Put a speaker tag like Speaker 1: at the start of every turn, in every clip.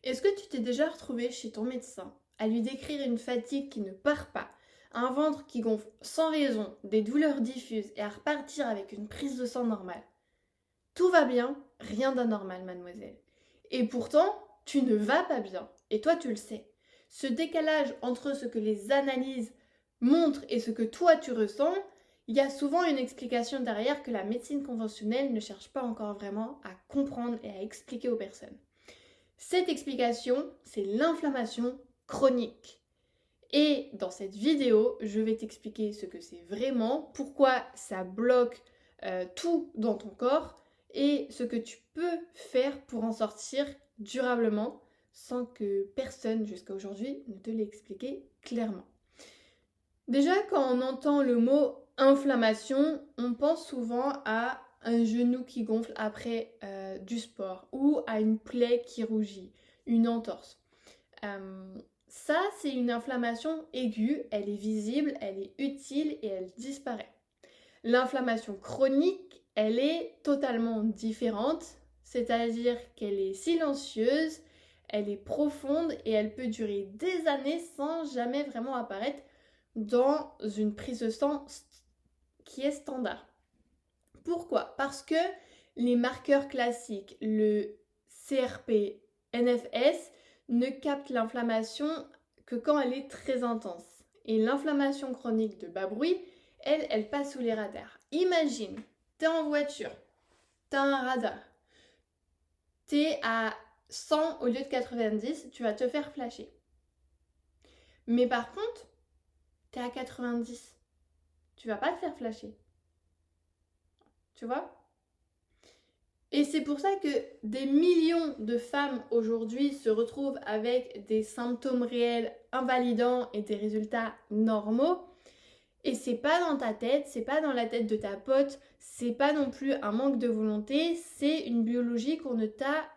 Speaker 1: Est-ce que tu t'es déjà retrouvé chez ton médecin à lui décrire une fatigue qui ne part pas, un ventre qui gonfle sans raison, des douleurs diffuses et à repartir avec une prise de sang normale? Tout va bien, rien d'anormal, mademoiselle. Et pourtant, tu ne vas pas bien, et toi tu le sais. Ce décalage entre ce que les analyses montrent et ce que toi tu ressens, il y a souvent une explication derrière que la médecine conventionnelle ne cherche pas encore vraiment à comprendre et à expliquer aux personnes. Cette explication, c'est l'inflammation chronique. Et dans cette vidéo, je vais t'expliquer ce que c'est vraiment, pourquoi ça bloque tout dans ton corps et ce que tu peux faire pour en sortir durablement sans que personne jusqu'à aujourd'hui ne te l'ait expliqué clairement. Déjà, quand on entend le mot inflammation, on pense souvent à un genou qui gonfle après du sport ou à une plaie qui rougit, une entorse. Ça, c'est une inflammation aiguë, elle est visible, elle est utile et elle disparaît. L'inflammation chronique, elle est totalement différente, c'est-à-dire qu'elle est silencieuse, elle est profonde et elle peut durer des années sans jamais vraiment apparaître dans une prise de sang qui est standard. Pourquoi? Parce que les marqueurs classiques, le CRP, NFS, ne captent l'inflammation que quand elle est très intense. Et l'inflammation chronique de bas bruit, elle passe sous les radars. Imagine, t'es en voiture, t'as un radar, t'es à 100 au lieu de 90, tu vas te faire flasher. Mais par contre, t'es à 90, tu vas pas te faire flasher. Tu vois? Et c'est pour ça que des millions de femmes aujourd'hui se retrouvent avec des symptômes réels invalidants et des résultats normaux. Et c'est pas dans ta tête, c'est pas dans la tête de ta pote, c'est pas non plus un manque de volonté, c'est une biologie qu'on ne t'a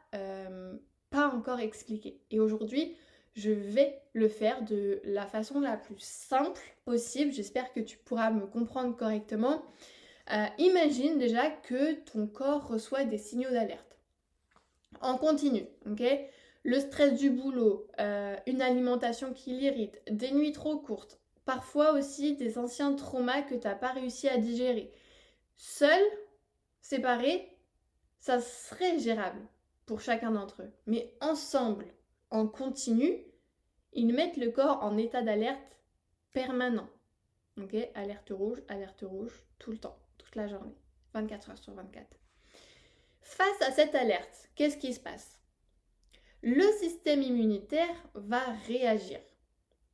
Speaker 1: pas encore expliquée. Et aujourd'hui, je vais le faire de la façon la plus simple possible. J'espère que tu pourras me comprendre correctement. Imagine déjà que ton corps reçoit des signaux d'alerte. En continu, ok? Le stress du boulot, une alimentation qui l'irrite, des nuits trop courtes, parfois aussi des anciens traumas que tu n'as pas réussi à digérer. Seul, séparé, ça serait gérable pour chacun d'entre eux. Mais ensemble, en continu, ils mettent le corps en état d'alerte permanent. Ok? Alerte rouge, tout le temps, toute la journée, 24 heures sur 24. Face à cette alerte, qu'est-ce qui se passe? Le système immunitaire va réagir.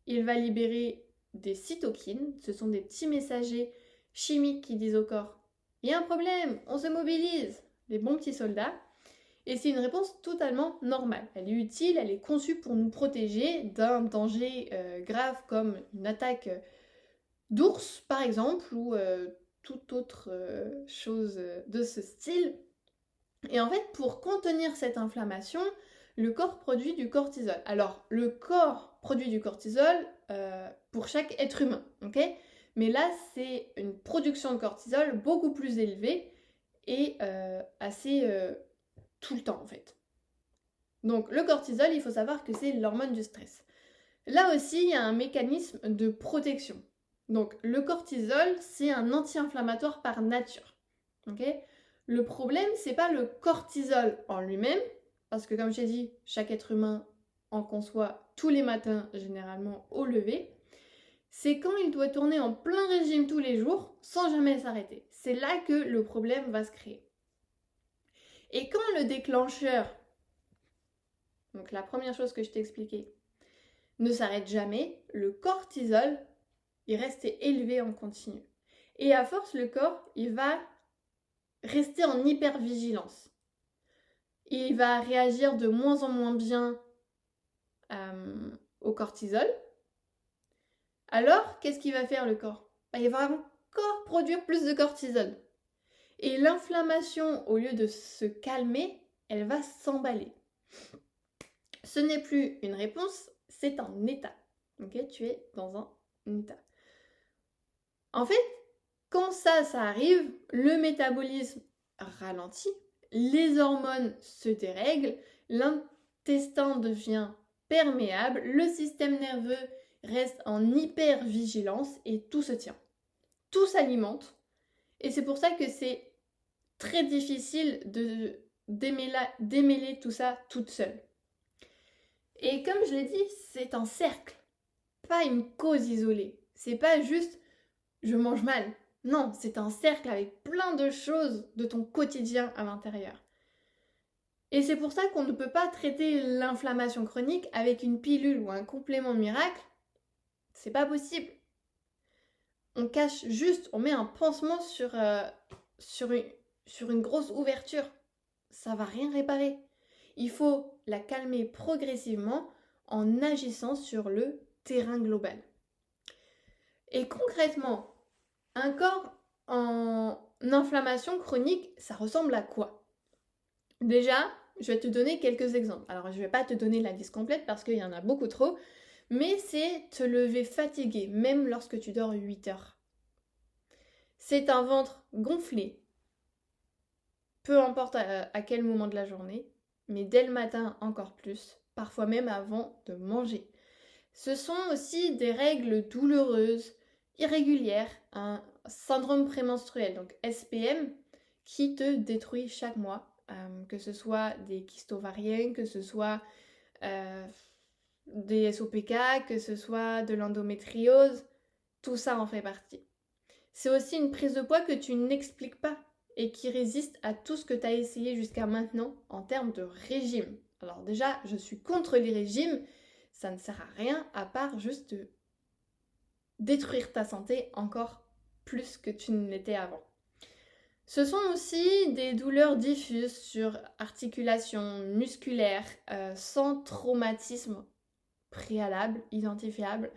Speaker 1: Il va libérer des cytokines, ce sont des petits messagers chimiques qui disent au corps « Il y a un problème, on se mobilise !» Des bons petits soldats. Et c'est une réponse totalement normale. Elle est utile, elle est conçue pour nous protéger d'un danger grave comme une attaque d'ours par exemple ou toute autre chose de ce style. Et en fait, pour contenir cette inflammation, le corps produit du cortisol. Alors, le corps produit du cortisol pour chaque être humain, ok? Mais là, c'est une production de cortisol beaucoup plus élevée et assez tout le temps en fait. Donc, le cortisol, il faut savoir que c'est l'hormone du stress. Là aussi, il y a un mécanisme de protection. Donc, le cortisol, c'est un anti-inflammatoire par nature, ok? Le problème, c'est pas le cortisol en lui-même, parce que comme j'ai dit, chaque être humain en conçoit tous les matins, généralement au lever. C'est quand il doit tourner en plein régime tous les jours, sans jamais s'arrêter. C'est là que le problème va se créer. Et quand le déclencheur, donc la première chose que je t'ai expliquée, ne s'arrête jamais, le cortisol, il reste élevé en continu. Et à force, le corps, il va rester en hypervigilance. Il va réagir de moins en moins bien au cortisol. Alors, qu'est-ce qu'il va faire le corps? Il va encore produire plus de cortisol. Et l'inflammation, au lieu de se calmer, elle va s'emballer. Ce n'est plus une réponse, c'est un état. Okay, tu es dans un état. En fait, quand ça arrive, le métabolisme ralentit, les hormones se dérèglent, l'intestin devient perméable, le système nerveux reste en hypervigilance et tout se tient. Tout s'alimente et c'est pour ça que c'est très difficile de démêler tout ça toute seule. Et comme je l'ai dit, c'est un cercle, pas une cause isolée. C'est pas juste je mange mal. Non, c'est un cercle avec plein de choses de ton quotidien à l'intérieur. Et c'est pour ça qu'on ne peut pas traiter l'inflammation chronique avec une pilule ou un complément miracle. C'est pas possible. On cache juste, on met un pansement sur une grosse ouverture. Ça va rien réparer. Il faut la calmer progressivement en agissant sur le terrain global. Et concrètement, un corps en inflammation chronique, ça ressemble à quoi? Déjà, je vais te donner quelques exemples. Alors, je ne vais pas te donner la liste complète parce qu'il y en a beaucoup trop, mais c'est te lever fatigué, même lorsque tu dors 8 heures. C'est un ventre gonflé, peu importe à quel moment de la journée, mais dès le matin encore plus, parfois même avant de manger. Ce sont aussi des règles douloureuses, irrégulières, un syndrome prémenstruel, donc SPM, qui te détruit chaque mois, que ce soit des kystes ovariens, que ce soit des SOPK, que ce soit de l'endométriose, tout ça en fait partie. C'est aussi une prise de poids que tu n'expliques pas et qui résiste à tout ce que tu as essayé jusqu'à maintenant en termes de régime. Alors déjà, je suis contre les régimes, ça ne sert à rien à part juste de détruire ta santé encore plus que tu ne l'étais avant. Ce sont aussi des douleurs diffuses sur articulations musculaires sans traumatisme préalable, identifiable.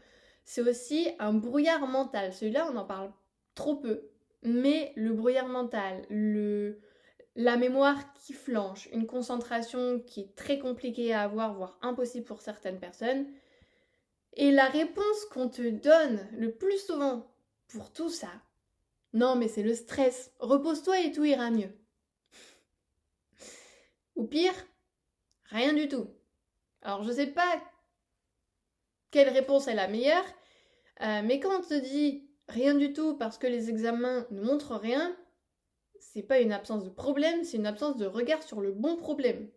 Speaker 1: C'est aussi un brouillard mental. Celui-là, on en parle trop peu. Mais le brouillard mental, la mémoire qui flanche, une concentration qui est très compliquée à avoir, voire impossible pour certaines personnes. Et la réponse qu'on te donne le plus souvent pour tout ça, non mais c'est le stress, repose-toi et tout ira mieux. Ou pire, rien du tout. Alors je sais pas quelle réponse est la meilleure, mais quand on te dit rien du tout parce que les examens ne montrent rien, c'est pas une absence de problème, c'est une absence de regard sur le bon problème.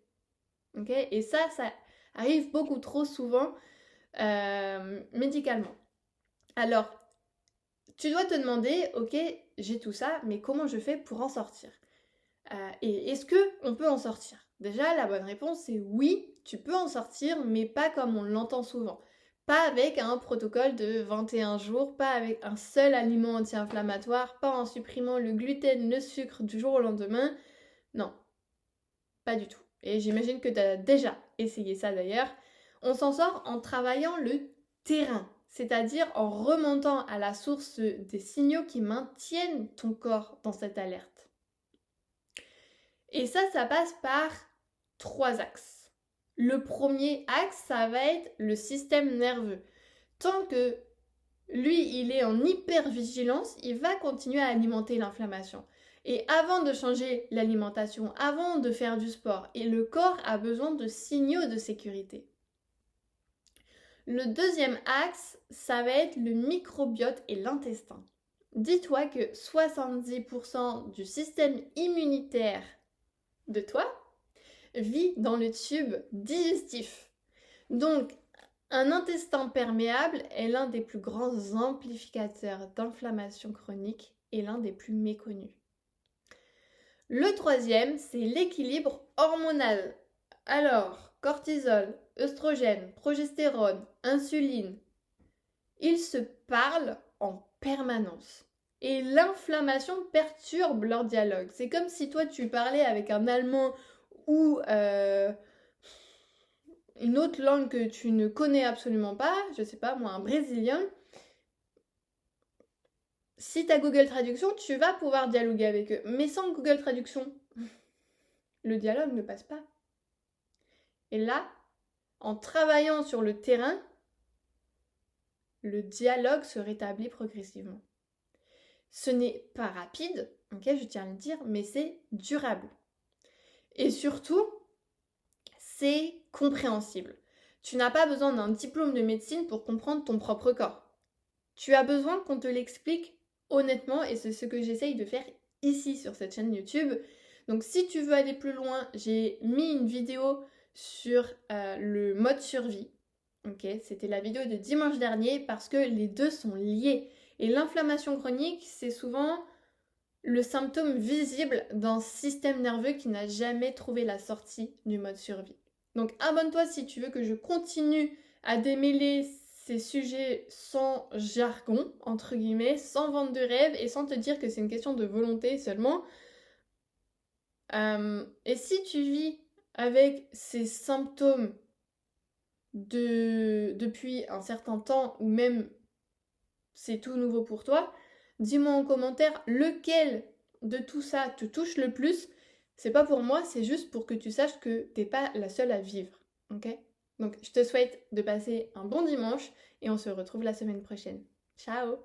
Speaker 1: Okay, et ça arrive beaucoup trop souvent médicalement. Alors, tu dois te demander, ok, j'ai tout ça, mais comment je fais pour en sortir? Et est-ce qu'on peut en sortir? Déjà, la bonne réponse, c'est oui, tu peux en sortir, mais pas comme on l'entend souvent. Pas avec un protocole de 21 jours, pas avec un seul aliment anti-inflammatoire, pas en supprimant le gluten, le sucre du jour au lendemain. Non, pas du tout. Et j'imagine que tu as déjà essayé ça d'ailleurs. On s'en sort en travaillant le terrain, c'est-à-dire en remontant à la source des signaux qui maintiennent ton corps dans cette alerte. Et ça passe par 3 axes. Le premier axe, ça va être le système nerveux. Tant que lui, il est en hypervigilance, il va continuer à alimenter l'inflammation. Et avant de changer l'alimentation, avant de faire du sport, et le corps a besoin de signaux de sécurité. Le deuxième axe, ça va être le microbiote et l'intestin. Dis-toi que 70% du système immunitaire de toi vit dans le tube digestif. Donc, un intestin perméable est l'un des plus grands amplificateurs d'inflammation chronique et l'un des plus méconnus. Le troisième, c'est l'équilibre hormonal. Alors, cortisol, œstrogène, progestérone, insuline, ils se parlent en permanence. Et l'inflammation perturbe leur dialogue. C'est comme si toi tu parlais avec un Allemand ou une autre langue que tu ne connais absolument pas, je sais pas moi, un Brésilien. Si tu as Google Traduction, tu vas pouvoir dialoguer avec eux. Mais sans Google Traduction, le dialogue ne passe pas. Et là, en travaillant sur le terrain, le dialogue se rétablit progressivement. Ce n'est pas rapide, okay, je tiens à le dire, mais c'est durable. Et surtout, c'est compréhensible. Tu n'as pas besoin d'un diplôme de médecine pour comprendre ton propre corps. Tu as besoin qu'on te l'explique honnêtement et c'est ce que j'essaye de faire ici sur cette chaîne YouTube. Donc si tu veux aller plus loin, j'ai mis une vidéo sur le mode survie. Ok, c'était la vidéo de dimanche dernier parce que les deux sont liés. Et l'inflammation chronique, c'est souvent le symptôme visible d'un système nerveux qui n'a jamais trouvé la sortie du mode survie. Donc abonne-toi si tu veux que je continue à démêler ces sujets sans jargon, entre guillemets, sans vente de rêve et sans te dire que c'est une question de volonté seulement. Et si tu vis avec ces symptômes depuis un certain temps ou même c'est tout nouveau pour toi, dis-moi en commentaire lequel de tout ça te touche le plus. C'est pas pour moi, c'est juste pour que tu saches que t'es pas la seule à vivre. Ok? Donc je te souhaite de passer un bon dimanche et on se retrouve la semaine prochaine. Ciao!